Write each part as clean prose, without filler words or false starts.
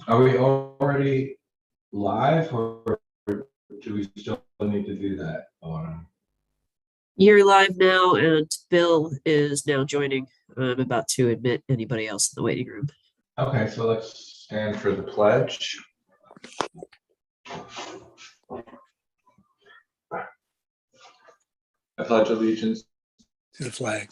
Are we already live, or do we still need to do that? You're live now, and Bill is now joining. I'm about to admit anybody else in the waiting room. Okay, so let's stand for the pledge. I pledge allegiance to the flag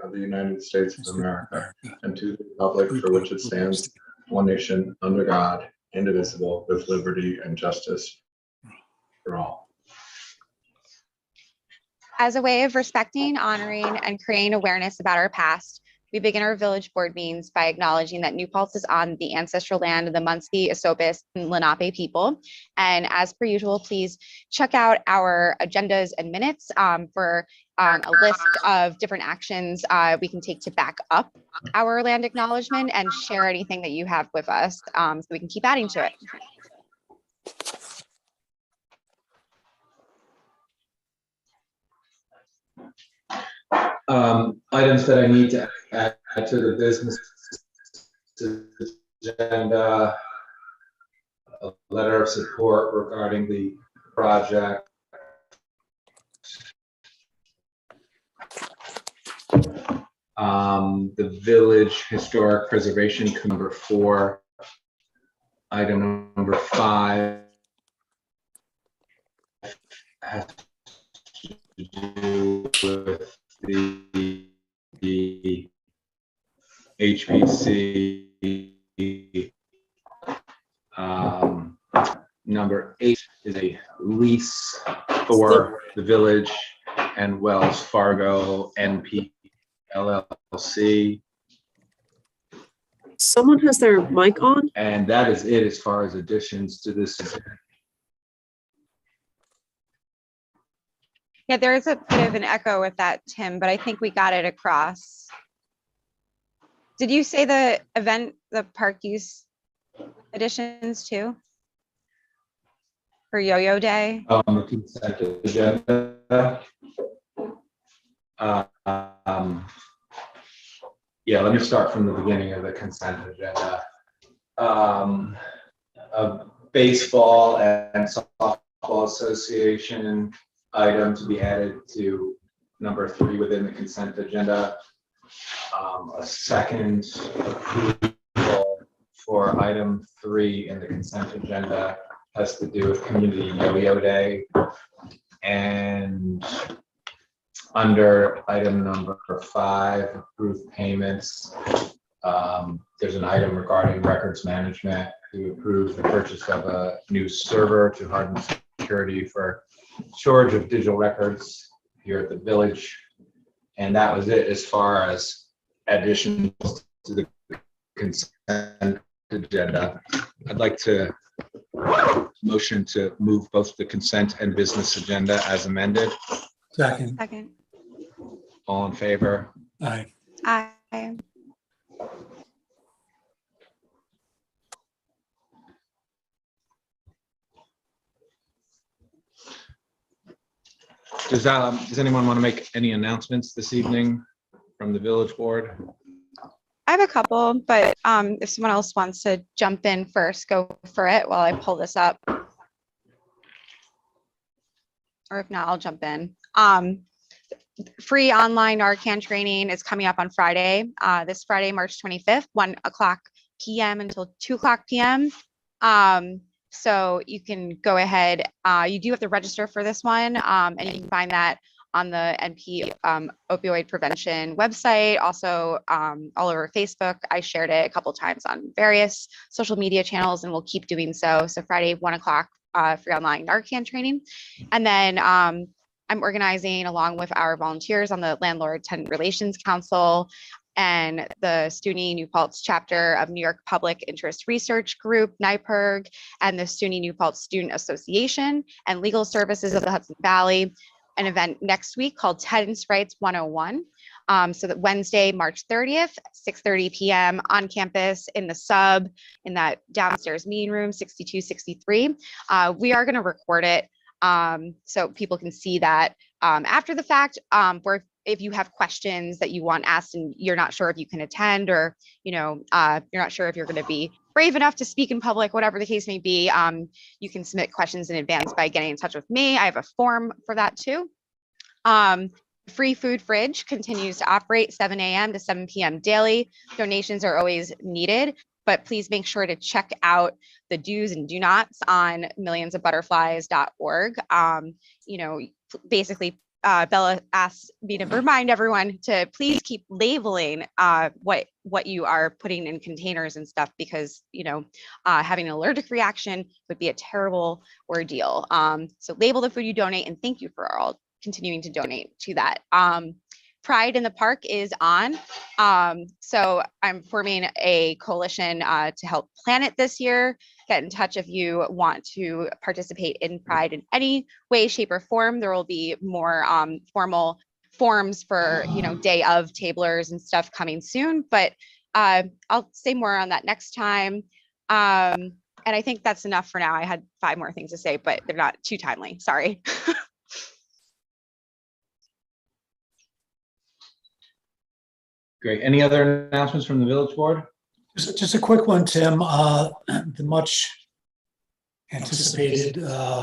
of the United States of America and to the republic for which it stands, one nation, under God, indivisible, with liberty and justice for all. As a way of respecting, honoring, and creating awareness about our past, we begin our village board meetings by acknowledging that New Paltz is on the ancestral land of the Munski, Esopus, and Lenape people. And as per usual, please check out our agendas and minutes for a list of different actions we can take to back up our land acknowledgement, and share anything that you have with us so we can keep adding to it. Items that I need to add to the business agenda: a letter of support regarding the project, the Village Historic Preservation number 4, item number 5 has to do with the HPC. Number 8 is a lease for the village and Wells Fargo NP LLC. Someone has their mic on? And that is it as far as additions to this. Yeah, there is a bit of an echo with that, Tim, but I think we got it across. Did you say the event, the park use additions too? For Yo-Yo Day? The consent agenda. Yeah, let me start from the beginning of the consent agenda. A baseball and softball association item to be added to number 3 within the consent agenda. A second approval for item 3 in the consent agenda has to do with Community Yo-Yo Day. And under item number 5, approved payments, there's an item regarding records management to approve the purchase of a new server to harden security for storage of digital records here at the village. And that was it as far as additions to the consent agenda. I'd like to motion to move both the consent and business agenda as amended. Second. All in favor? Aye. Aye. Does anyone want to make any announcements this evening from the village board? I have a couple, but if someone else wants to jump in first, go for it while I pull this up. Or if not, I'll jump in. Free online Narcan training is coming up on Friday, this Friday, March 25th, 1:00 p.m. until 2:00 p.m. So you can go ahead. You do have to register for this one, and you can find that on the NP opioid prevention website, also all over Facebook. I shared it a couple times on various social media channels, and we'll keep doing so. So Friday, 1:00, free online Narcan training. And then I'm organizing along with our volunteers on the Landlord Tenant Relations Council and the SUNY New Paltz chapter of New York Public Interest Research Group, NYPIRG, and the SUNY New Paltz Student Association and Legal Services of the Hudson Valley, an event next week called Tenants' Rights 101. So that Wednesday, March 30th, 6:30 p.m. on campus in the sub, in that downstairs meeting room, 6263. We are going to record it so people can see that after the fact. if you have questions that you want asked and you're not sure if you can attend, or, you're not sure if you're going to be brave enough to speak in public, whatever the case may be, you can submit questions in advance by getting in touch with me. I have a form for that too. Free food fridge continues to operate 7 a.m. to 7 p.m. daily. Donations are always needed, but please make sure to check out the do's and do nots on millionsofbutterflies.org. Basically, Bella asked me to remind everyone to please keep labeling what you are putting in containers and stuff, because having an allergic reaction would be a terrible ordeal. So label the food you donate, and thank you for all continuing to donate to that. Pride in the Park is on. So I'm forming a coalition to help plan it this year. Get in touch if you want to participate in Pride in any way, shape, or form. There will be more formal forms for, day of tablers and stuff coming soon, but I'll say more on that next time. And I think that's enough for now. I had 5 more things to say, but they're not too timely. Sorry. Great. Any other announcements from the village board? Just a quick one, Tim. The much anticipated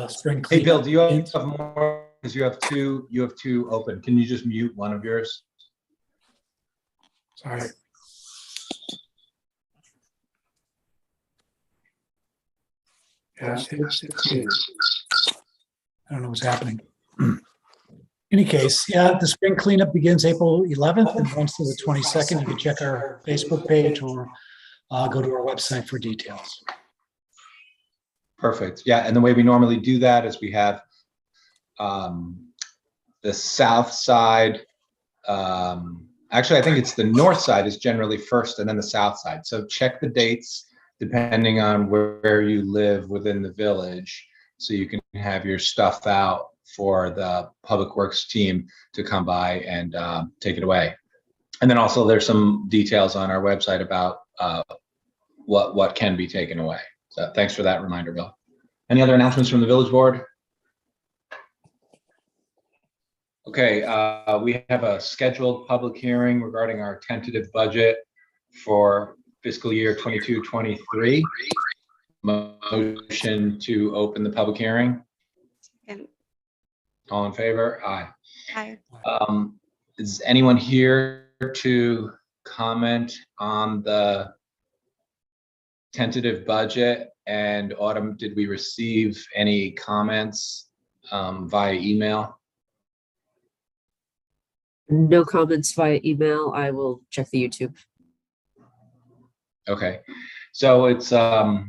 spring cleanup. Hey, Bill, do you have more? Because you have two open. Can you just mute one of yours? Sorry. Yeah, I don't know what's happening. In any case, yeah, the spring cleanup begins April 11th and runs to the 22nd. You can check our Facebook page or go to our website for details. Perfect. Yeah, and the way we normally do that is we have the south side. Actually, I think it's the north side is generally first, and then the south side. So check the dates depending on where you live within the village, so you can have your stuff out for the Public Works team to come by and take it away. And then also there's some details on our website about what can be taken away. So thanks for that reminder, Bill. Any other announcements from the village board? Okay, we have a scheduled public hearing regarding our tentative budget for fiscal year 22-23. Motion to open the public hearing. And All in favor? Aye. hi. Is anyone here to comment on the tentative budget? And Autumn, did we receive any comments via email? No comments via email. I will check the YouTube. Okay, so it's a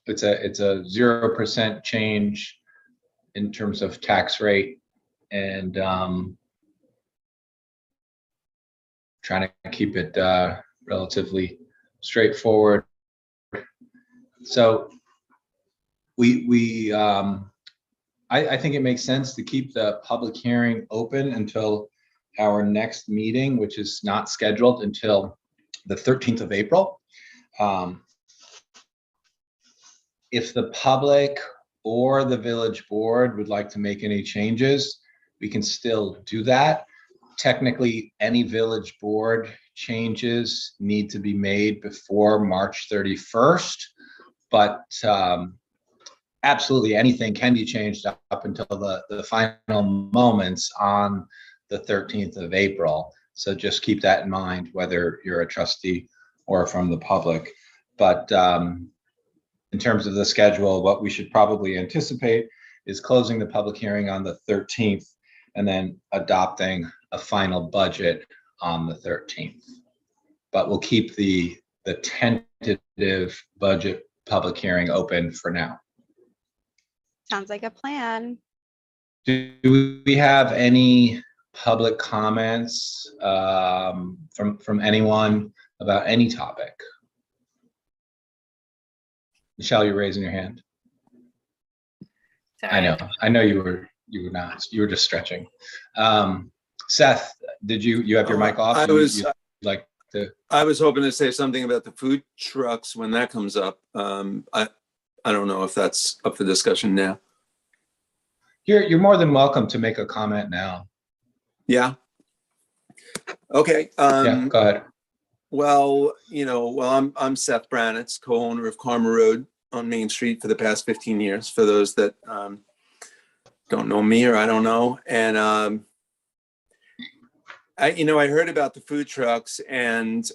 0% change in terms of tax rate, and trying to keep it relatively straightforward. So I think it makes sense to keep the public hearing open until our next meeting, which is not scheduled until the 13th of April. If the public or the village board would like to make any changes, we can still do that. Technically, any village board changes need to be made before March 31st, but absolutely anything can be changed up until the final moments on the 13th of April. So just keep that in mind, whether you're a trustee or from the public. But in terms of the schedule, what we should probably anticipate is closing the public hearing on the 13th and then adopting a final budget on the 13th. But we'll keep the tentative budget public hearing open for now. Sounds like a plan. Do we have any public comments from anyone about any topic? Michelle, you're raising your hand. Sorry. I know you were not. You were just stretching. Seth, did you have your mic off? I was like to. I was hoping to say something about the food trucks when that comes up. I don't know if that's up for discussion now. You're more than welcome to make a comment now. Yeah. Okay. Yeah, go ahead. Well, I'm Seth Branitz, co-owner of Karma Road on Main Street for the past 15 years, for those that don't know me or I don't know. And I heard about the food trucks, and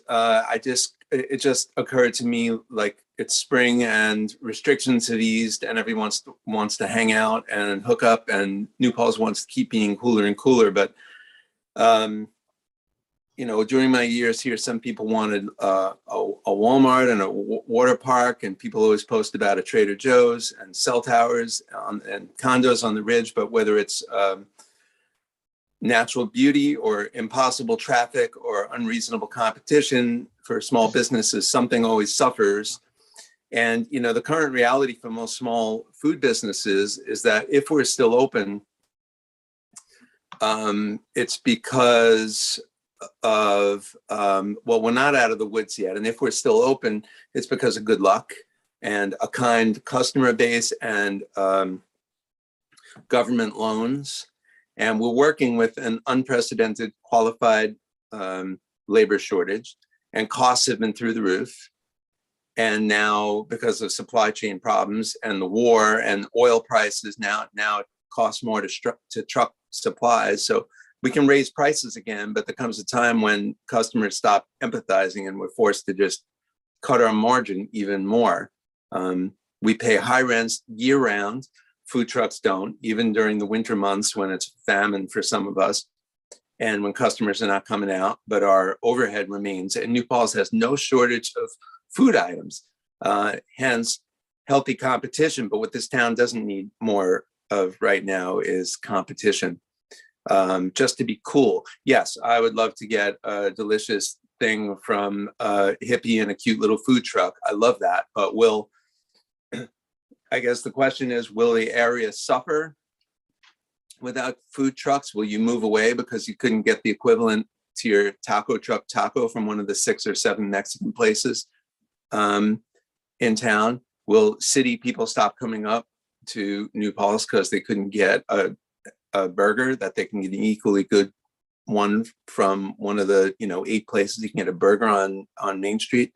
it just occurred to me, like, it's spring and restrictions have eased and everyone wants to hang out and hook up, and New Paltz wants to keep being cooler and cooler. But during my years here, some people wanted a Walmart and a water park, and people always post about a Trader Joe's and cell towers and condos on the ridge. But whether it's natural beauty or impossible traffic or unreasonable competition for small businesses, something always suffers. And the current reality for most small food businesses is that if we're still open, it's because of we're not out of the woods yet, and if we're still open, it's because of good luck and a kind customer base and government loans. And we're working with an unprecedented qualified labor shortage, and costs have been through the roof. And now, because of supply chain problems and the war and oil prices, now it costs more to truck supplies. So we can raise prices again, but there comes a time when customers stop empathizing and we're forced to just cut our margin even more. We pay high rents year round. Food trucks don't, even during the winter months when it's famine for some of us and when customers are not coming out, but our overhead remains. And New Paltz has no shortage of food items, hence healthy competition. But what this town doesn't need more of right now is competition. Just to be cool. Yes, I would love to get a delicious thing from a hippie and a cute little food truck. I love that. But I guess the question is, will the area suffer without food trucks? Will you move away because you couldn't get the equivalent to your taco truck taco from one of the 6 or 7 Mexican places in town? Will city people stop coming up to New Paltz because they couldn't get a burger that they can get an equally good one from one of the 8 places you can get a burger on Main Street?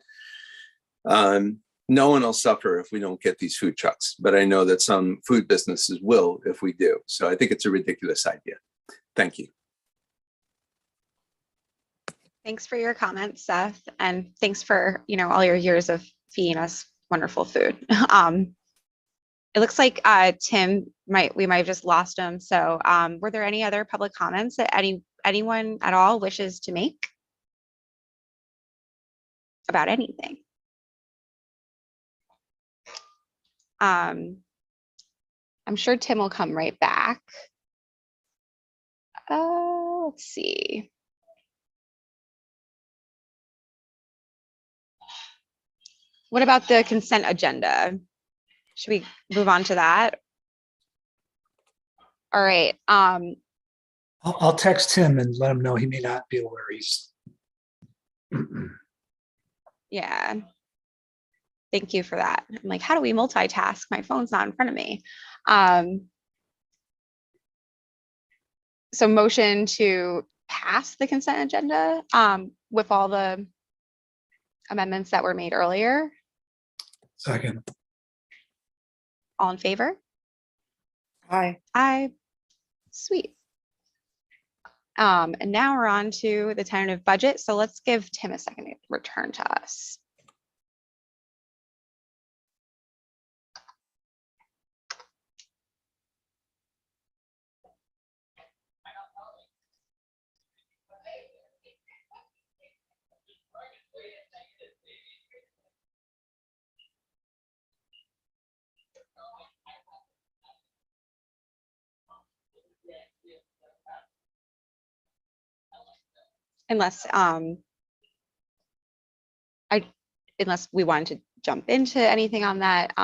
No one will suffer if we don't get these food trucks, but I know that some food businesses will if we do. So I think it's a ridiculous idea. Thank you. Thanks for your comments, Seth, and thanks for all your years of feeding us wonderful food. It looks like Tim we might have just lost him. So were there any other public comments that anyone at all wishes to make about anything? I'm sure Tim will come right back. Let's see. What about the consent agenda? Should we move on to that? All right. I'll text him and let him know he may not be aware he's. Yeah. Thank you for that. I'm like, how do we multitask? My phone's not in front of me. So motion to pass the consent agenda with all the amendments that were made earlier. Second. All in favor? Aye. Aye. Sweet. And now we're on to the tentative budget. So let's give Tim a second to return to us. Unless unless we wanted to jump into anything on that.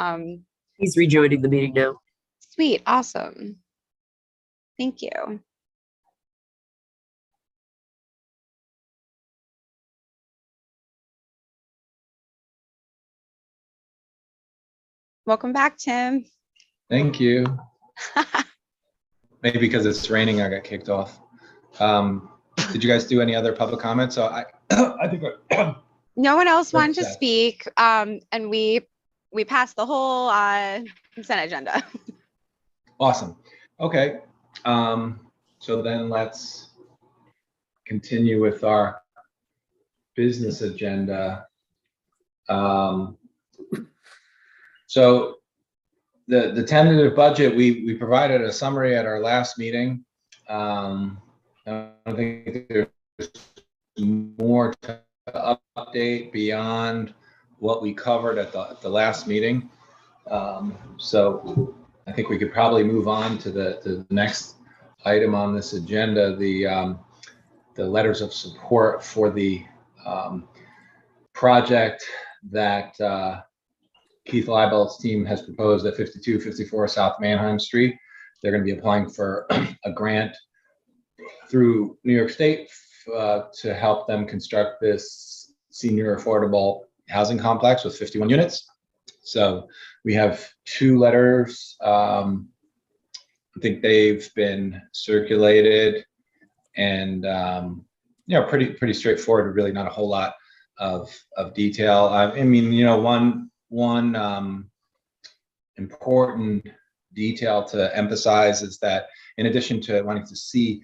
He's rejoining the meeting now. Sweet, awesome. Thank you. Welcome back, Tim. Thank you. Maybe because it's raining, I got kicked off. Did you guys do any other public comments? So I think No one else wanted to That's- speak, and we passed the whole consent agenda. awesome. Okay. So then let's continue with our business agenda. So the tentative budget, we provided a summary at our last meeting. I don't think there's more to update beyond what we covered at the last meeting. So I think we could probably move on to the next item on this agenda, the letters of support for the project that Keith Leibelt's team has proposed at 5254 South Manheim Street. They're going to be applying for a grant through New York State to help them construct this senior affordable housing complex with 51 units. So we have two letters. I think they've been circulated, and pretty straightforward. Really, not a whole lot of detail. I mean, one important detail to emphasize is that in addition to wanting to see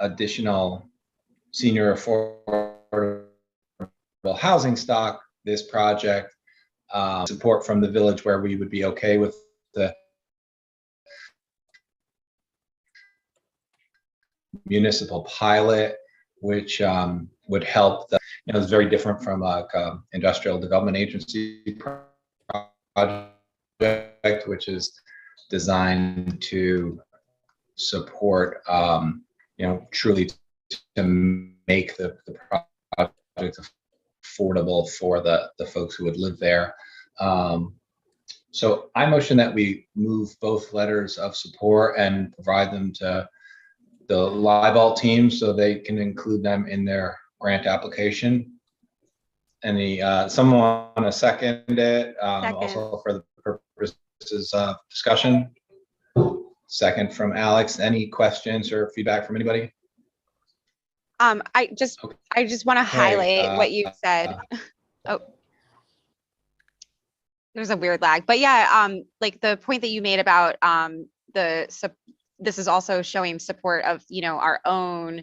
additional senior affordable housing stock, this project support from the village where we would be okay with the municipal pilot, which would help it's very different from like industrial development agency project, which is designed to support truly to make the project affordable for the folks who would live there. So I motion that we move both letters of support and provide them to the Leibelt team so they can include them in their grant application. Someone want to second it? Second. Also for the purposes of discussion. Second from Alex. Any questions or feedback from anybody? I just want to highlight what you said. Oh, there's a weird lag, but yeah, like the point that you made about this is also showing support of our own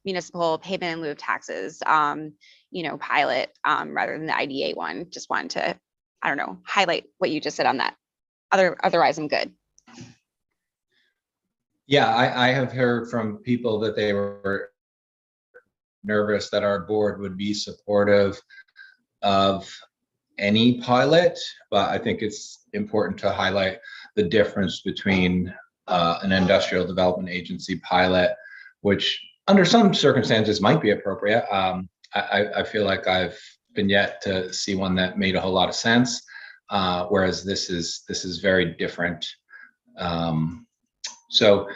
municipal payment in lieu of taxes pilot rather than the IDA one. Just wanted to highlight what you just said on that. Otherwise I'm good. Yeah, I have heard from people that they were nervous that our board would be supportive of any pilot, but I think it's important to highlight the difference between an industrial development agency pilot, which under some circumstances might be appropriate. I feel like I've been yet to see one that made a whole lot of sense, whereas this is very different. So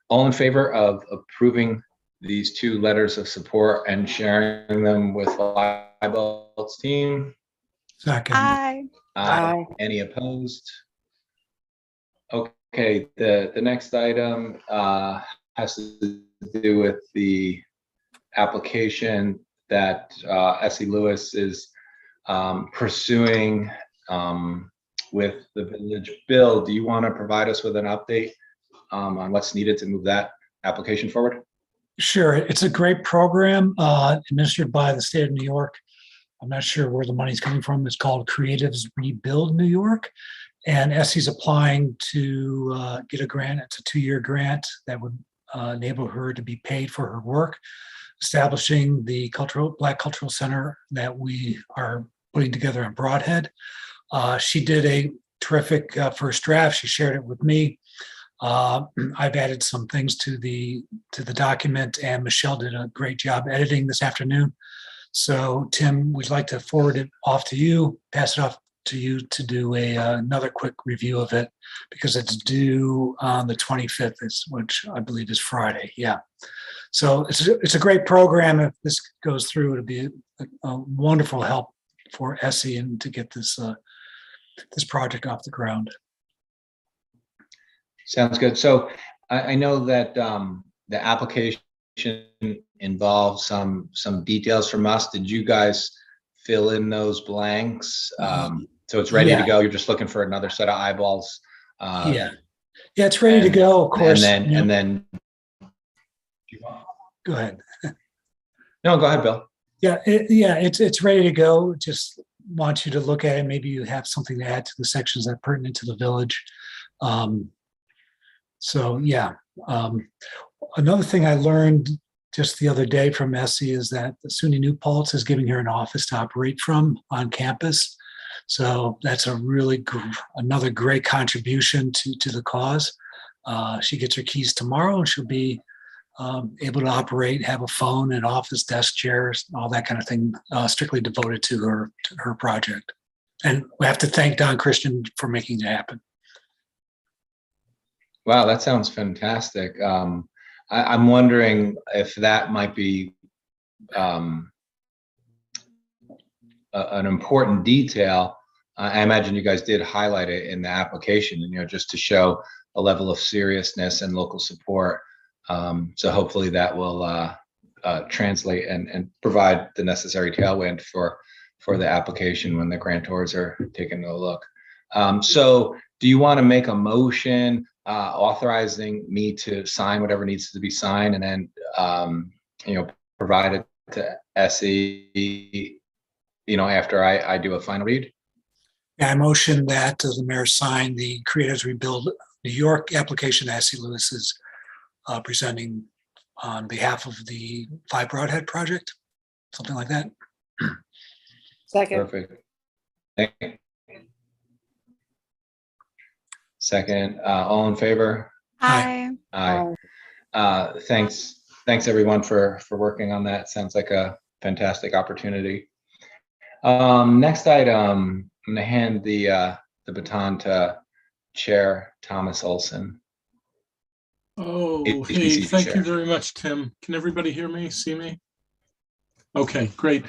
all in favor of approving these two letters of support and sharing them with Leibelt's team? Second. Aye. Aye. Any opposed? Okay, the next item has to do with the application that S.E. Lewis is pursuing with the village. Bill, do you want to provide us with an update on what's needed to move that application forward? Sure. It's a great program administered by the state of New York. I'm not sure where the money's coming from. It's called Creatives Rebuild New York. And Essie's applying to get a grant. It's a 2-year grant that would enable her to be paid for her work, establishing the Black Cultural Center that we are putting together in Broadhead. She did a terrific first draft. She shared it with me. I've added some things to the document, and Michelle did a great job editing this afternoon. So Tim, we'd like to forward it off to you, pass it off to you to do another quick review of it, because it's due on the 25th, which I believe is Friday. Yeah. So it's a great program. If this goes through, it'll be a wonderful help for Essie and to get this project off the ground. Sounds good. So I know that the application involved some details from us. Did you guys fill in those blanks? So it's ready to Yeah. go. You're just looking for another set of eyeballs. Yeah, it's ready to and- go, of course. And then. Go ahead. No, go ahead, Bill. Yeah, it's ready to go. Just want you to look at it. Maybe you have something to add to the sections that are pertinent to the village. So yeah, another thing I learned just the other day from Essie is that the SUNY New Paltz is giving her an office to operate from on campus. So that's a really another great contribution to the cause. She gets her keys tomorrow and she'll be able to operate, have a phone and office, desk chairs, all that kind of thing, strictly devoted to her project. And we have to thank Don Christian for making it happen. Wow, that sounds fantastic. I'm wondering if that might be an important detail. I imagine you guys did highlight it in the application, and just to show a level of seriousness and local support. So hopefully that will translate and provide the necessary tailwind for the application when the grantors are taking a look. So do you want to make a motion authorizing me to sign whatever needs to be signed, and then provide it to SE after I do a final read? Yeah, I motion that the mayor sign the Creators Rebuild New York application that SE Lewis is presenting on behalf of the 5 Broadhead project, something like that. Second. Perfect. Second, all in favor? Hi. Aye. Thanks everyone for working on that. Sounds like a fantastic opportunity. Next item, I'm gonna hand the baton to Chair Thomas Olson. Oh, hey, HPC thank chair. you very much, Tim. Can everybody hear me, see me? Okay, great.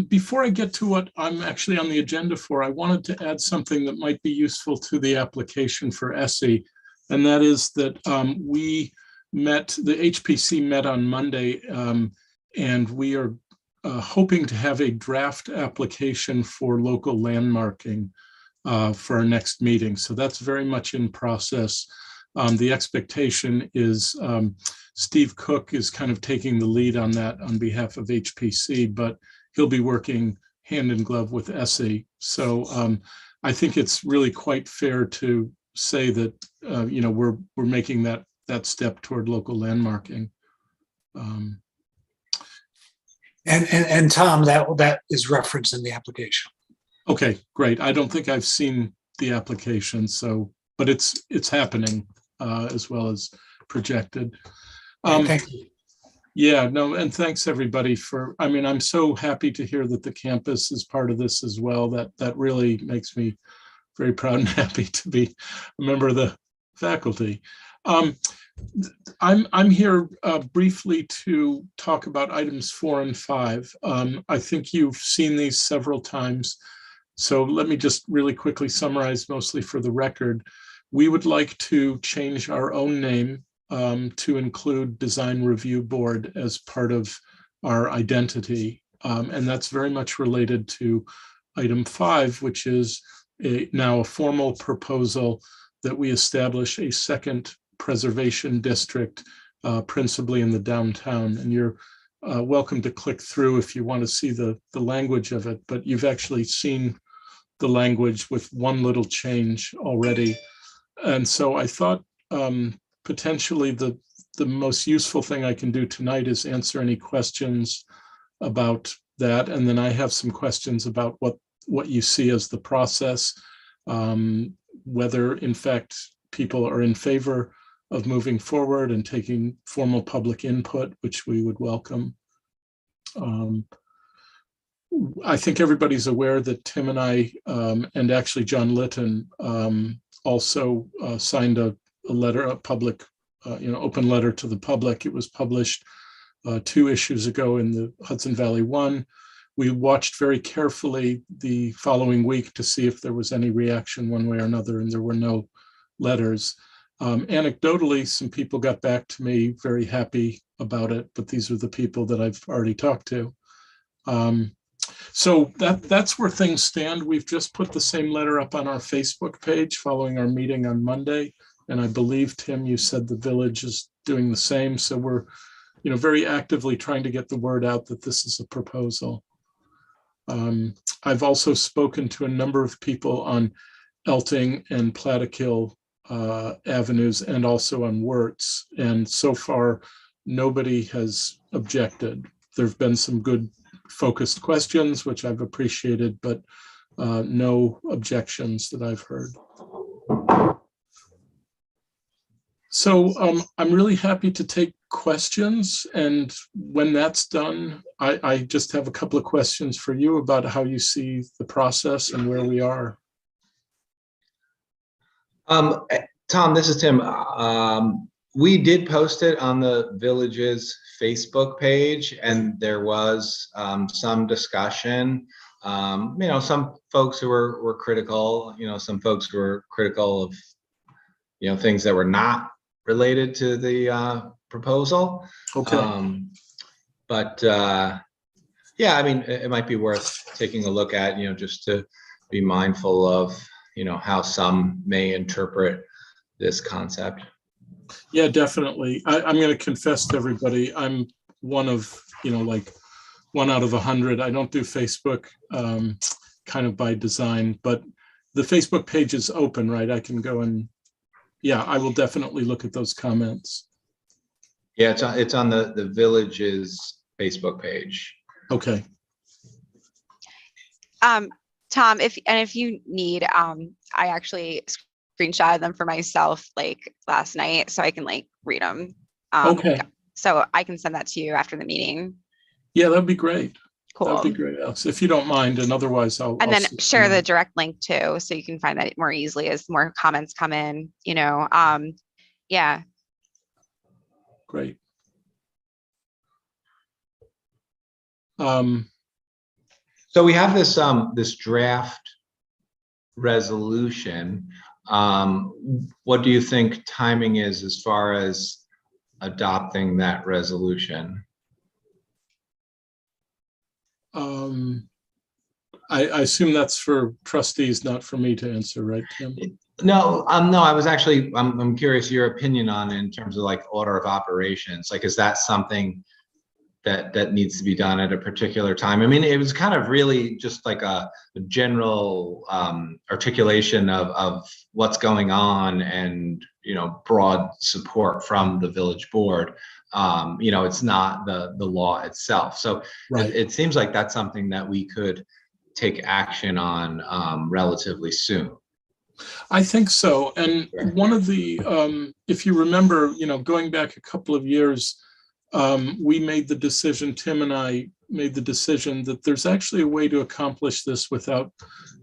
Before I get to what I'm actually on the agenda for, I wanted to add something that might be useful to the application for SE. And that is that the HPC met on Monday, and we are hoping to have a draft application for local landmarking for our next meeting. So that's very much in process. The expectation is Steve Cook is kind of taking the lead on that on behalf of HPC, but he'll be working hand in glove with SE. So I think it's really quite fair to say that we're making that step toward local landmarking. And Tom, that is referenced in the application. Okay, great. I don't think I've seen the application, but it's happening as well as projected. Thank you. Yeah, no, and thanks everybody I'm so happy to hear that the campus is part of this as well. That really makes me very proud and happy to be a member of the faculty. I'm here briefly to talk about items 4 and 5. I think you've seen these several times. So let me just really quickly summarize, mostly for the record. We would like to change our own name to include Design Review Board as part of our identity. And that's very much related to item 5, which is now a formal proposal that we establish a second preservation district, principally in the downtown. And you're welcome to click through if you want to see the language of it, but you've actually seen the language with one little change already. And so I thought potentially the most useful thing I can do tonight is answer any questions about that. And then I have some questions about what you see as the process, whether in fact people are in favor of moving forward and taking formal public input, which we would welcome. I think everybody's aware that Tim and I, and actually John Litton, also signed a letter, a public, open letter to the public. It was published 2 issues ago in the Hudson Valley One. We watched very carefully the following week to see if there was any reaction one way or another, and there were no letters. Anecdotally, some people got back to me very happy about it, but these are the people that I've already talked to. So that's where things stand. We've just put the same letter up on our Facebook page following our meeting on Monday. And I believe, Tim, you said the village is doing the same. So we're, very actively trying to get the word out that this is a proposal. I've also spoken to a number of people on Elting and Plattekill avenues and also on Wirtz. And so far, nobody has objected. There've been some good focused questions, which I've appreciated, but no objections that I've heard. So I'm really happy to take questions. And when that's done, I just have a couple of questions for you about how you see the process and where we are. Tom, this is Tim. We did post it on the village's Facebook page, and there was some discussion. Some folks who were critical, some folks who were critical of, things that were not related to the proposal. Okay. But yeah, I mean, it might be worth taking a look at, just to be mindful of, how some may interpret this concept. Yeah, definitely. I'm going to confess to everybody, I'm one of, like 1 out of 100. I don't do Facebook kind of by design, but the Facebook page is open, right? I can go and, yeah, I will definitely look at those comments. Yeah, it's on the village's Facebook page. Okay. Tom, if you need, I actually screenshotted them for myself like last night, so I can like read them. Okay. So I can send that to you after the meeting. Yeah, that'd be great. Cool. That'd be great, Alex, if you don't mind, and otherwise I'll And then I'll share the direct link too, so you can find that more easily as more comments come in. Yeah. Great. So we have this draft resolution. What do you think timing is as far as adopting that resolution? I assume that's for trustees, not for me to answer, right, Tim? No, I was actually, I'm curious your opinion on it in terms of like order of operations. Like, is that something that needs to be done at a particular time? I mean, it was kind of really just like a general articulation of what's going on and, broad support from the village board. It's not the law itself. So Right. it seems like that's something that we could take action on relatively soon. I think so. And one of the, if you remember, going back a couple of years, we made the decision, Tim and I made the decision that there's actually a way to accomplish this without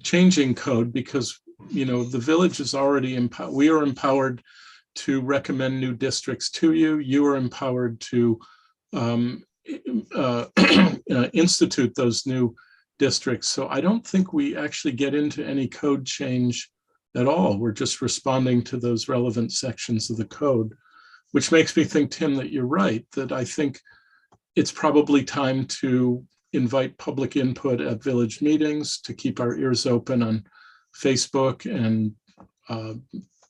changing code, because, the village is already empowered. We are empowered to recommend new districts to you. You are empowered to institute those new districts. So I don't think we actually get into any code change at all. We're just responding to those relevant sections of the code, which makes me think, Tim, that you're right, that I think it's probably time to invite public input at village meetings, to keep our ears open on Facebook and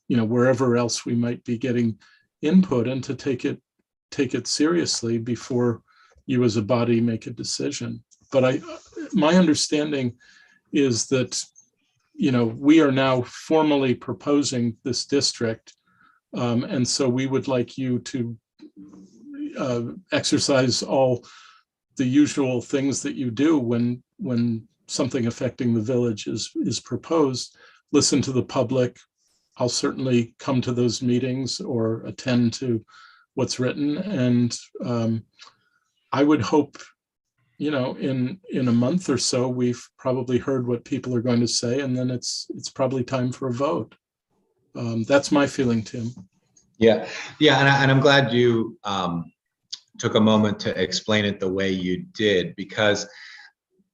wherever else we might be getting input, and to take it seriously before you as a body make a decision. But my understanding is that we are now formally proposing this district. And so we would like you to exercise all the usual things that you do when something affecting the village is proposed. Listen to the public. I'll certainly come to those meetings or attend to what's written. And I would hope, in a month or so, we've probably heard what people are going to say, and then it's probably time for a vote. That's my feeling, Tim. Yeah, and I'm glad you took a moment to explain it the way you did, because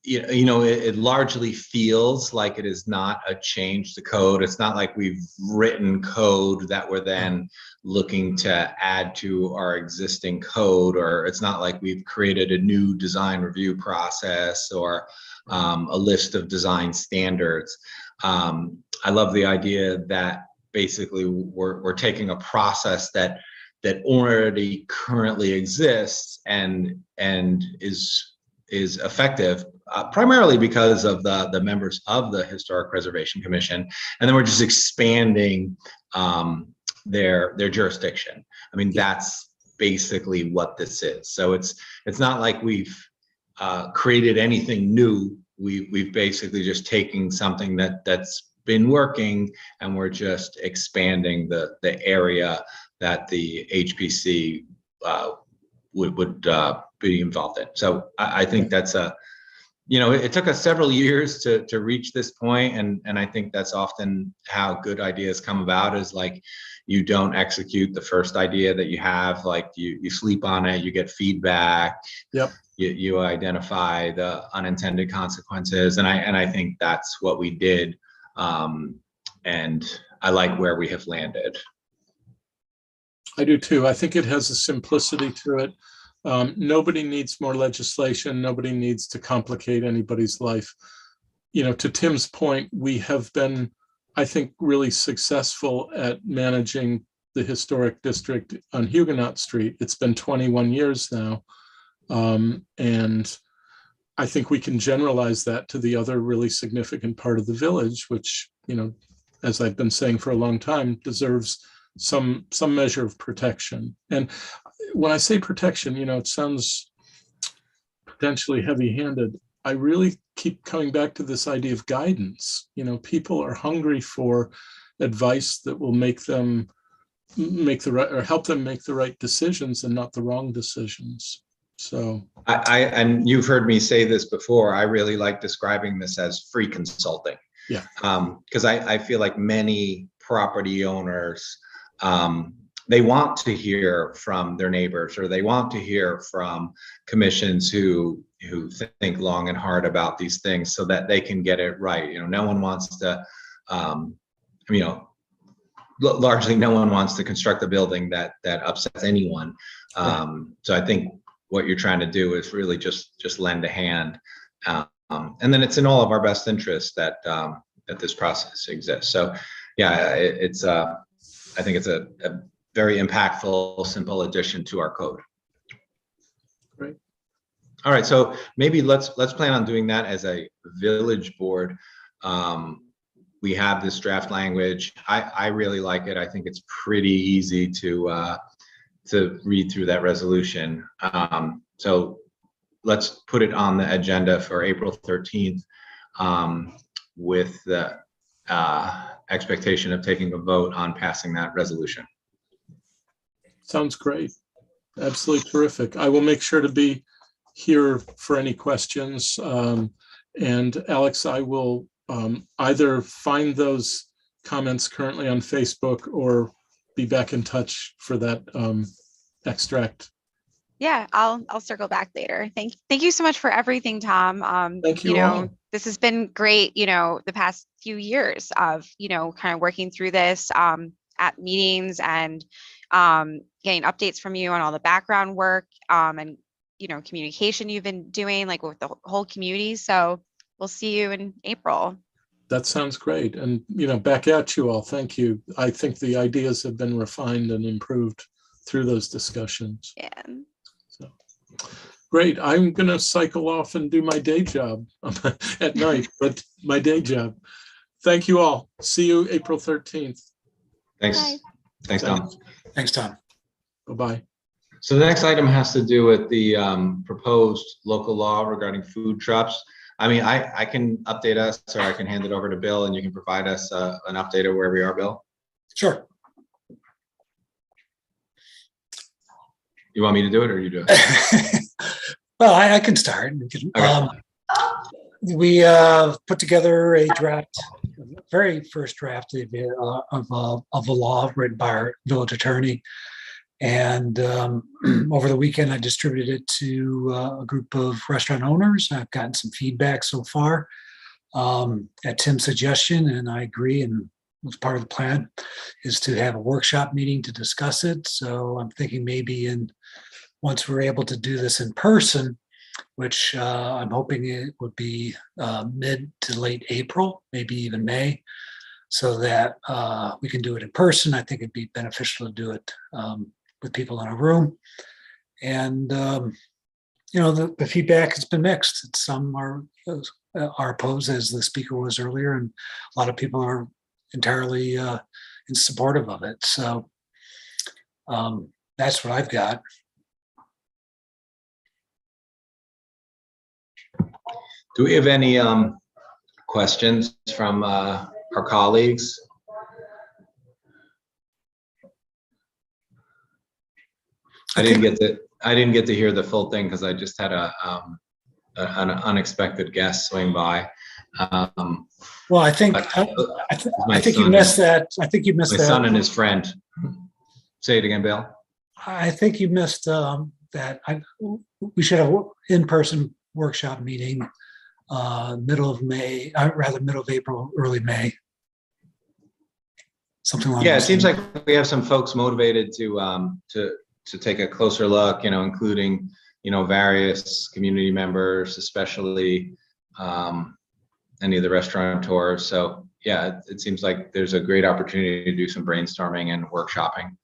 it largely feels like it is not a change to code. It's not like we've written code that we're then looking to add to our existing code, or it's not like we've created a new design review process or a list of design standards. I love the idea that basically we're taking a process that already currently exists and is effective, primarily because of the members of the Historic Preservation Commission, and then we're just expanding their jurisdiction. I mean, that's basically what this is. So it's not like we've created anything new. We've basically just taking something that's been working, and we're just expanding the area that the HPC would be involved in. So I think that's it took us several years to reach this point, and I think that's often how good ideas come about, is like you don't execute the first idea that you have, like you sleep on it, you get feedback. Yep. You identify the unintended consequences, and I think that's what we did, and I like where we have landed. I do too. I think it has a simplicity to it. Nobody needs more legislation. Nobody needs to complicate anybody's life. To Tim's point, we have been, I think, really successful at managing the historic district on Huguenot Street. It's been 21 years now. And I think we can generalize that to the other really significant part of the village, which, as I've been saying for a long time, deserves some measure of protection. And when I say protection, it sounds potentially heavy-handed. I really keep coming back to this idea of guidance. People are hungry for advice that will make them help them make the right decisions and not the wrong decisions. So and you've heard me say this before, I really like describing this as free consulting. Yeah. Because I feel like many property owners, they want to hear from their neighbors, or they want to hear from commissions who think long and hard about these things so that they can get it right. No one wants to, largely no one wants to construct a building that upsets anyone. So I think what you're trying to do is really just lend a hand, and then it's in all of our best interest that this process exists. So yeah, I think it's a very impactful, simple addition to our code. Great. All right, so maybe let's plan on doing that as a village board. We have this draft language. I really like it. I think it's pretty easy to read through that resolution. So let's put it on the agenda for April 13th, with the expectation of taking a vote on passing that resolution. Sounds great. Absolutely terrific. I will make sure to be here for any questions. And Alex, I will either find those comments currently on Facebook or be back in touch for that extract. Yeah, I'll circle back later. Thank you so much for everything, Tom. Thank you all. This has been great, the past few years of, kind of working through this at meetings and getting updates from you on all the background work and, communication you've been doing like with the whole community. So we'll see you in April. That sounds great. And, back at you all. Thank you. I think the ideas have been refined and improved through those discussions. Yeah. So great. I'm going to cycle off and do my day job at night, but my day job. Thank you all. See you April 13th. Thanks. Bye. Thanks, Tom. Thanks, Tom. Bye-bye. So the next item has to do with the proposed local law regarding food trucks. I mean, I can update us, or I can hand it over to Bill, and you can provide us an update of where we are, Bill. Sure. You want me to do it, or you do it? Well, I can start. Okay. We put together a draft, very first draft of a law written by our village attorney. And over the weekend, I distributed it to a group of restaurant owners. I've gotten some feedback so far at Tim's suggestion, and I agree. And was part of the plan is to have a workshop meeting to discuss it. So I'm thinking maybe once we're able to do this in person, which I'm hoping it would be mid to late April, maybe even May, so that we can do it in person. I think it'd be beneficial to do it with people in a room. And, the feedback has been mixed. Some are opposed, as the speaker was earlier, and a lot of people are entirely in supportive of it. So that's what I've got. Do we have any questions from our colleagues? I didn't get to hear the full thing because I just had an unexpected guest swing by. Well, I think you missed that. I think you missed My that. son and his friend. Say it again, Bill. I think you missed that. We should have an in-person workshop meeting middle of May, middle of April, early May. Something like that. Yeah, it seems like we have some folks motivated to take a closer look, including, various community members, especially any of the restaurateurs. So yeah, it seems like there's a great opportunity to do some brainstorming and workshopping.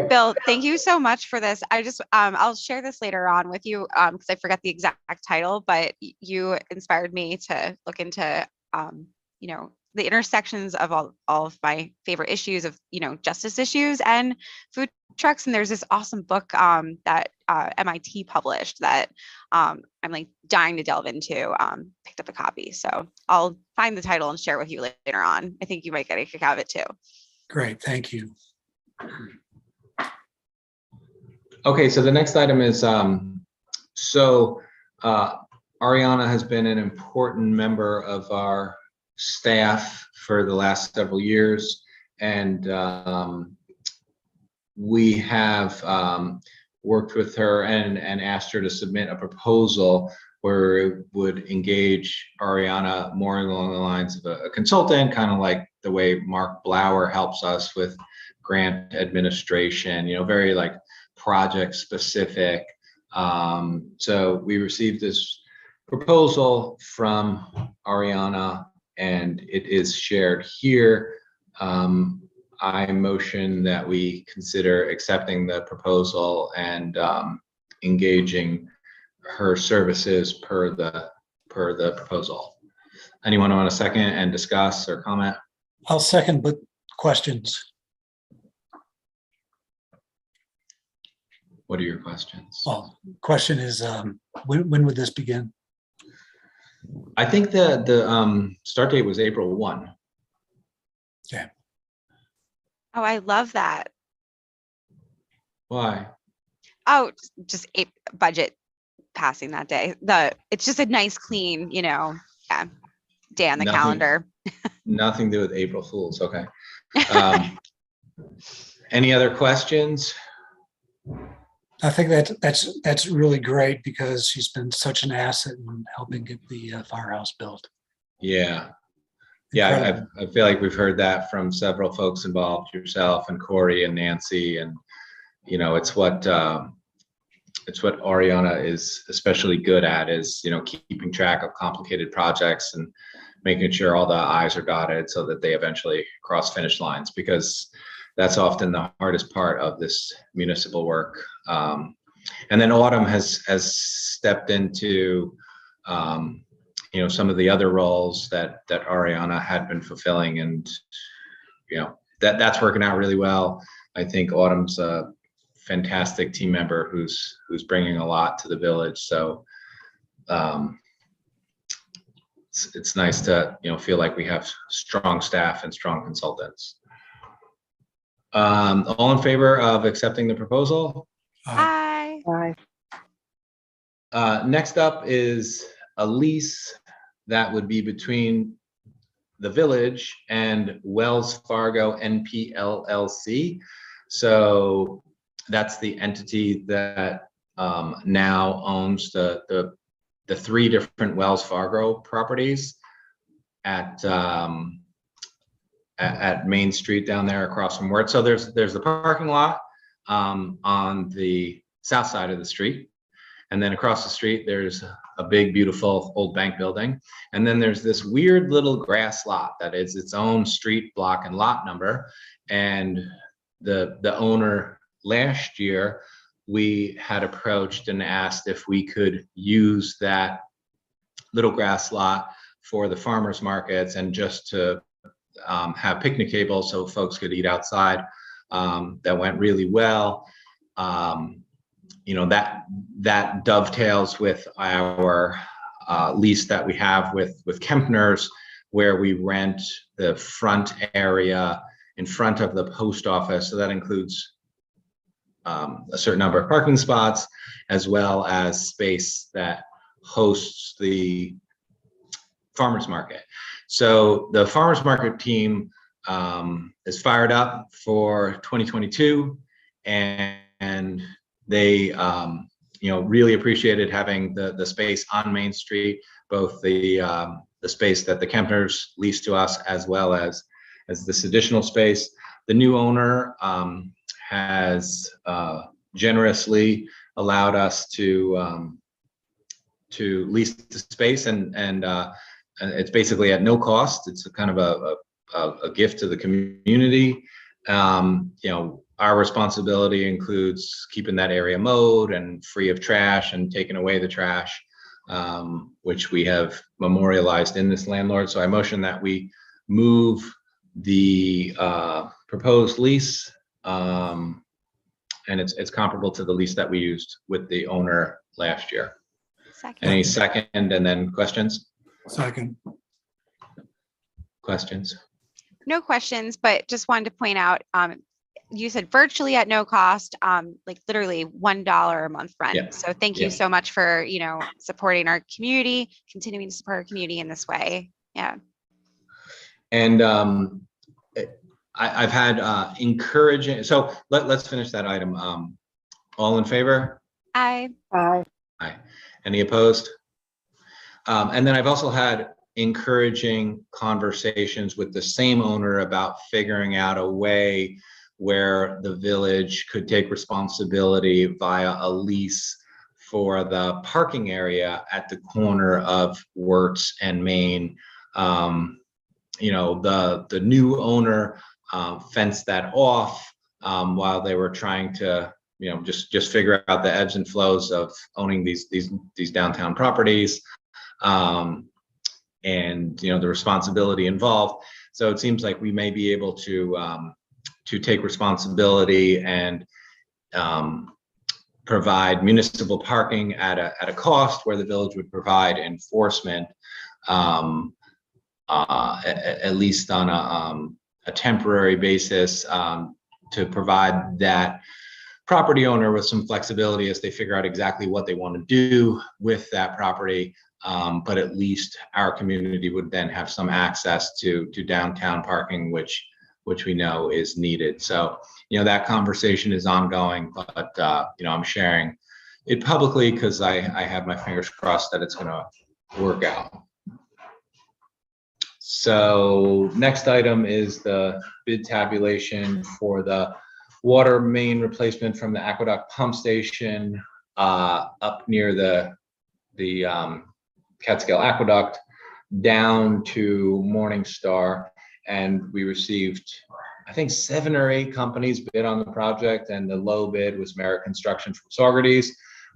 Bill, thank you so much for this. I'll share this later on with you because I forgot the exact title, but you inspired me to look into, the intersections of all of my favorite issues of, justice issues and food trucks. And there's this awesome book that MIT published that I'm like dying to delve into. Picked up a copy, so I'll find the title and share with you later on. I think you might get a kick out of it too. Great, thank you. Okay, so the next item is, Ariana has been an important member of our staff for the last several years, and we have worked with her and asked her to submit a proposal where it would engage Ariana more along the lines of a consultant, kind of like the way Mark Blauer helps us with grant administration, very like project specific. So we received this proposal from Ariana and it is shared here. I motion that we consider accepting the proposal and engaging her services per the proposal. Anyone want to second and discuss or comment? I'll second, but questions. What are your questions? Well, question is, when would this begin? I think the start date was April 1. Okay. Oh, I love that. Why? Oh, just a budget passing that day. It's just a nice, clean, day on the calendar. Nothing to do with April Fools. Okay. Any other questions? I think that's really great because she's been such an asset in helping get the firehouse built. Yeah. Incredible. I feel like we've heard that from several folks involved, yourself and Corey and Nancy, and it's what Ariana is especially good at is keeping track of complicated projects and making sure all the I's are dotted so that they eventually cross finish lines, because that's often the hardest part of this municipal work. And then Autumn has stepped into some of the other roles that Ariana had been fulfilling, and that's working out really well. I think Autumn's a fantastic team member who's bringing a lot to the village. So it's nice to feel like we have strong staff and strong consultants. All in favor of accepting the proposal? Hi. Aye. Next up is a lease that would be between the village and Wells Fargo NPLLC. So that's the entity that now owns the three different Wells Fargo properties at Main Street down there across from Wirt. So there's the parking lot on the south side of the street. And then across the street, there's a big, beautiful old bank building. And then there's this weird little grass lot that is its own street, block, and lot number. And the owner last year, we had approached and asked if we could use that little grass lot for the farmers markets and just to have picnic tables so folks could eat outside. That went really well. You know, that dovetails with our lease that we have with Kempner's, where we rent the front area in front of the post office. So that includes a certain number of parking spots, as well as space that hosts the farmers market. So the farmers market team is fired up for 2022, and they you know, really appreciated having the space on Main Street, both the space that the Kempners leased to us, as well as this additional space. The new owner has generously allowed us to lease the space, and it's basically at no cost. It's a kind of a gift to the community. You know, our responsibility includes keeping that area mowed and free of trash and taking away the trash, which we have memorialized in this landlord. So I motion that we move the proposed lease, and it's comparable to the lease that we used with the owner last year. Second. Any second, and then questions? Second. Questions? No questions, but just wanted to point out, you said virtually at no cost, like literally $1 a month rent. Yeah. So thank you Yeah. so much for, you know, supporting our community, continuing to support our community in this way. Yeah. And I've had encouraging, so let's finish that item. All in favor? Aye. Aye. Aye. Any opposed? And then I've also had encouraging conversations with the same owner about figuring out a way where the village could take responsibility via a lease for the parking area at the corner of Wirtz and Main. You know, the new owner fenced that off while they were trying to, you know, just figure out the ebbs and flows of owning these downtown properties, and you know, the responsibility involved. So it seems like we may be able to take responsibility and provide municipal parking at a cost, where the village would provide enforcement, at least on a temporary basis, to provide that property owner with some flexibility as they figure out exactly what they want to do with that property. But at least our community would then have some access to downtown parking, which we know is needed. So, you know, that conversation is ongoing, but you know, I'm sharing it publicly because I have my fingers crossed that it's going to work out. So next item is the bid tabulation for the water main replacement from the aqueduct pump station up near the Catskill Aqueduct down to Morningstar. And we received, I think, 7 or 8 companies bid on the project, and the low bid was Merit Construction from Saugerties.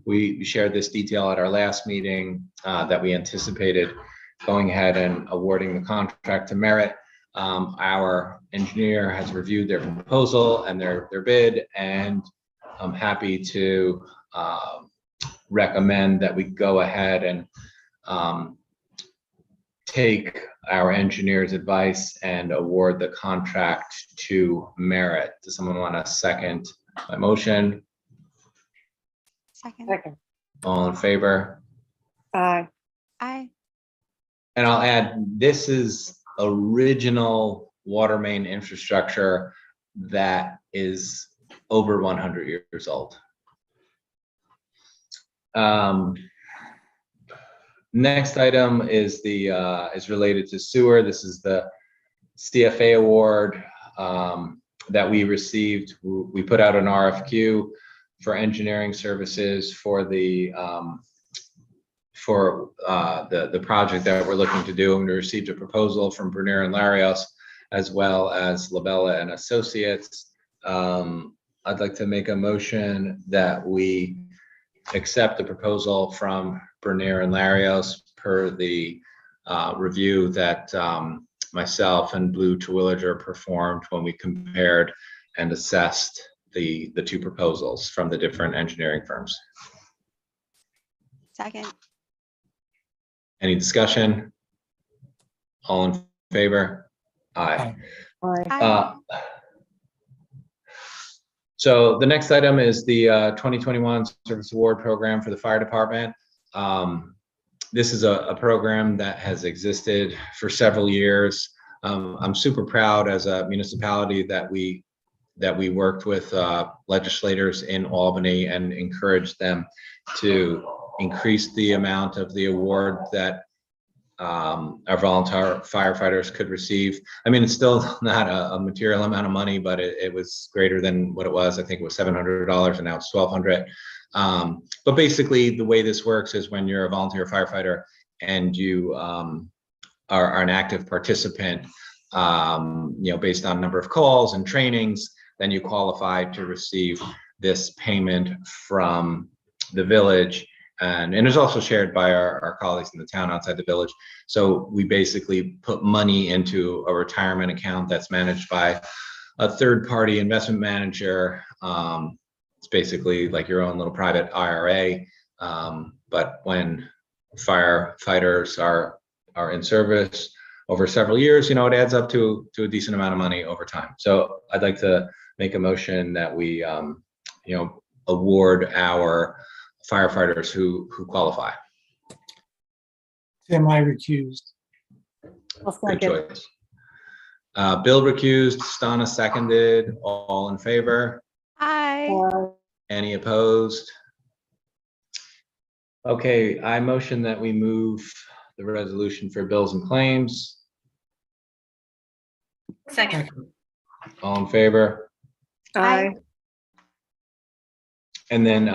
We shared this detail at our last meeting, that we anticipated going ahead and awarding the contract to Merit. Our engineer has reviewed their proposal and their bid, and I'm happy to recommend that we go ahead and take our engineer's advice and award the contract to Merit. Does someone want to second my motion? Second. Second. All in favor? Aye. Aye. And I'll add, this is original water main infrastructure that is over 100 years old. Next item is is related to sewer. This is the CFA award that we received. We put out an RFQ for engineering services for the project that we're looking to do, and we received a proposal from Bernier and Larios as well as Labella and Associates. I'd like to make a motion that we accept the proposal from Bernier and Larios per the review that myself and Blue Terwilliger performed when we compared and assessed the two proposals from the different engineering firms. Second. Any discussion? All in favor? Aye. Aye. So the next item is the 2021 Service Award Program for the Fire Department. This is a program that has existed for several years. I'm super proud as a municipality that we worked with legislators in Albany and encouraged them to increase the amount of the award that our volunteer firefighters could receive. I mean, it's still not a material amount of money, but it was greater than what it was. I think it was $700 and now it's $1,200. But basically the way this works is when you're a volunteer firefighter and you are an active participant, based on number of calls and trainings, then you qualify to receive this payment from the village. And it's also shared by our colleagues in the town outside the village. So we basically put money into a retirement account that's managed by a third-party investment manager. It's basically like your own little private IRA. But when firefighters are in service over several years, it adds up to a decent amount of money over time. So I'd like to make a motion that we, award our firefighters who qualify. Tim, I recused. I'll Good second. choice. Bill recused, Stana seconded, all in favor? Aye. Any opposed? Okay, I motion that we move the resolution for bills and claims. Second. All in favor? Aye. And then,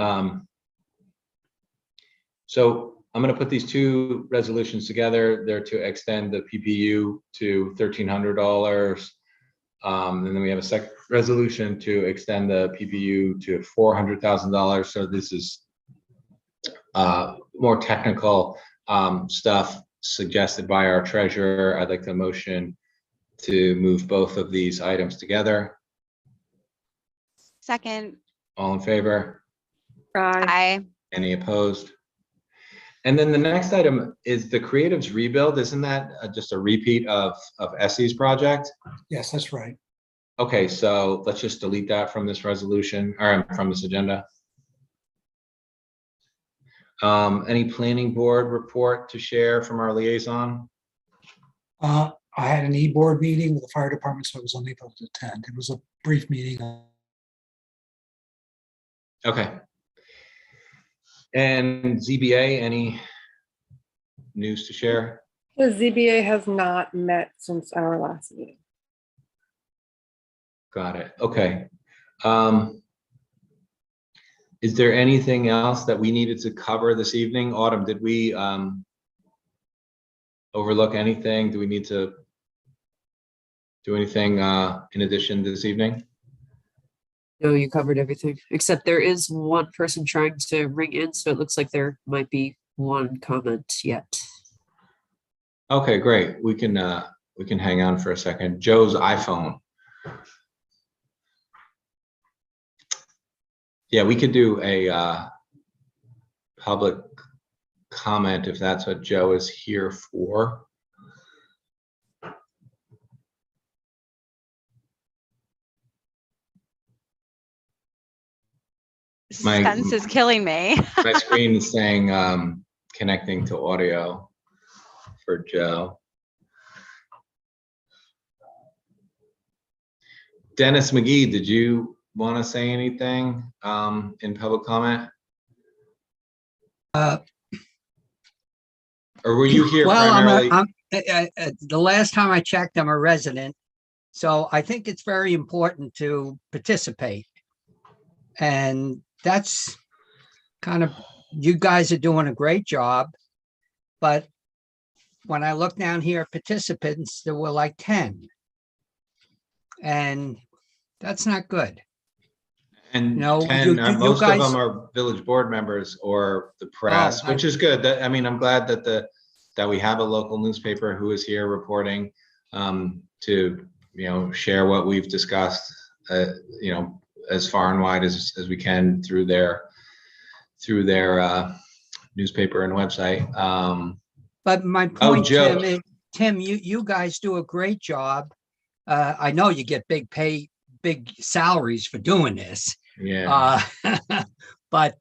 so I'm going to put these two resolutions together. They're to extend the PPU to $1,300. And then we have a second resolution to extend the PPU to $400,000. So this is more technical stuff suggested by our treasurer. I'd like to motion to move both of these items together. Second. All in favor? Aye. Aye. Any opposed? And then the next item is the Creatives Rebuild. Isn't that just a repeat of Essie's project? Yes, that's right. Okay, so let's just delete that from this resolution or from this agenda. Any planning board report to share from our liaison? I had an e-board meeting with the fire department, so I was unable to attend. It was a brief meeting. Okay. And ZBA, any news to share? The ZBA has not met since our last meeting. Got it. Okay. Is there anything else that we needed to cover this evening? Autumn, did we overlook anything? Do we need to do anything in addition this evening? No, you covered everything, except there is one person trying to ring in, so it looks like there might be one comment yet. Okay, great. We can hang on for a second. Joe's iPhone. Yeah, we could do a public comment if that's what Joe is here for. Suspense is killing me. My screen is saying connecting to audio for Joe. Dennis McGee, did you want to say anything in public comment? Or were you here Well, primarily? the last time I checked, I'm a resident. So I think it's very important to participate. And that's kind of, you guys are doing a great job. But when I look down here, participants, there were like 10. And that's not good. And No, 10, you most of guys- them are village board members or the press, Oh, which is good. That, I mean, I'm glad that that we have a local newspaper who is here reporting to, share what we've discussed, as far and wide as we can through their newspaper and website. But my point, Joe. Tim, is, Tim, you guys do a great job. I know you get big salaries for doing this. Yeah. But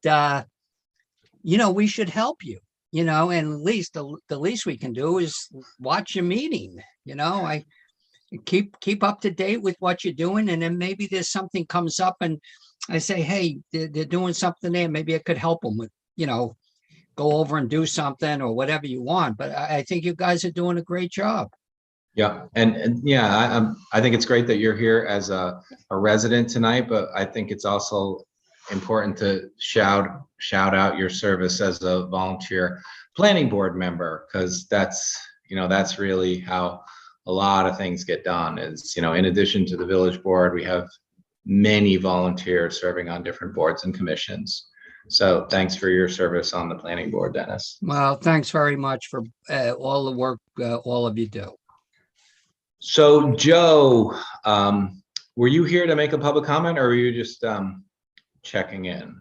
we should help you, and at least the least we can do is watch your meeting. I keep up to date with what you're doing, and then maybe there's something comes up and I say, hey, they're doing something there. Maybe I could help them with, go over and do something or whatever you want. But I think you guys are doing a great job. Yeah, and yeah, I think it's great that you're here as a resident tonight, but I think it's also important to shout out your service as a volunteer planning board member, because that's really how a lot of things get done. Is in addition to the village board, we have many volunteers serving on different boards and commissions. So thanks for your service on the planning board, Dennis. Well, thanks very much for all the work all of you do. So Joe, were you here to make a public comment, or were you just checking in?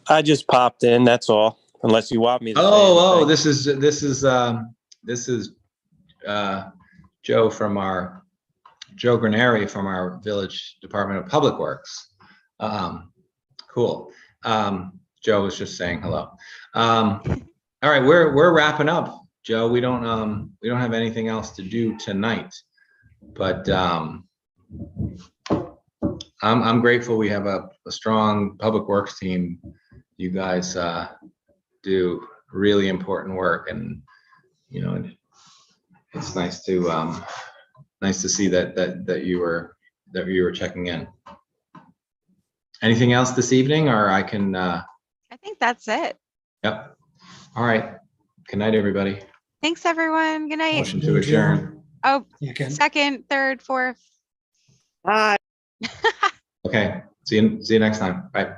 I just popped in, that's all, unless you want me to say Oh, anything. this is Joe Granary from our Village Department of Public Works. Cool. Joe was just saying hello. All right, we're wrapping up. Joe, we don't have anything else to do tonight, but I'm grateful we have a strong public works team. You guys do really important work, and it's nice to see that you were checking in. Anything else this evening, or I can? I think that's it. Yep. All right. Good night, everybody. Thanks, everyone. Good night. Motion to adjourn. Oh, Okay. second, third, fourth. Bye. Okay. See you next time. Bye.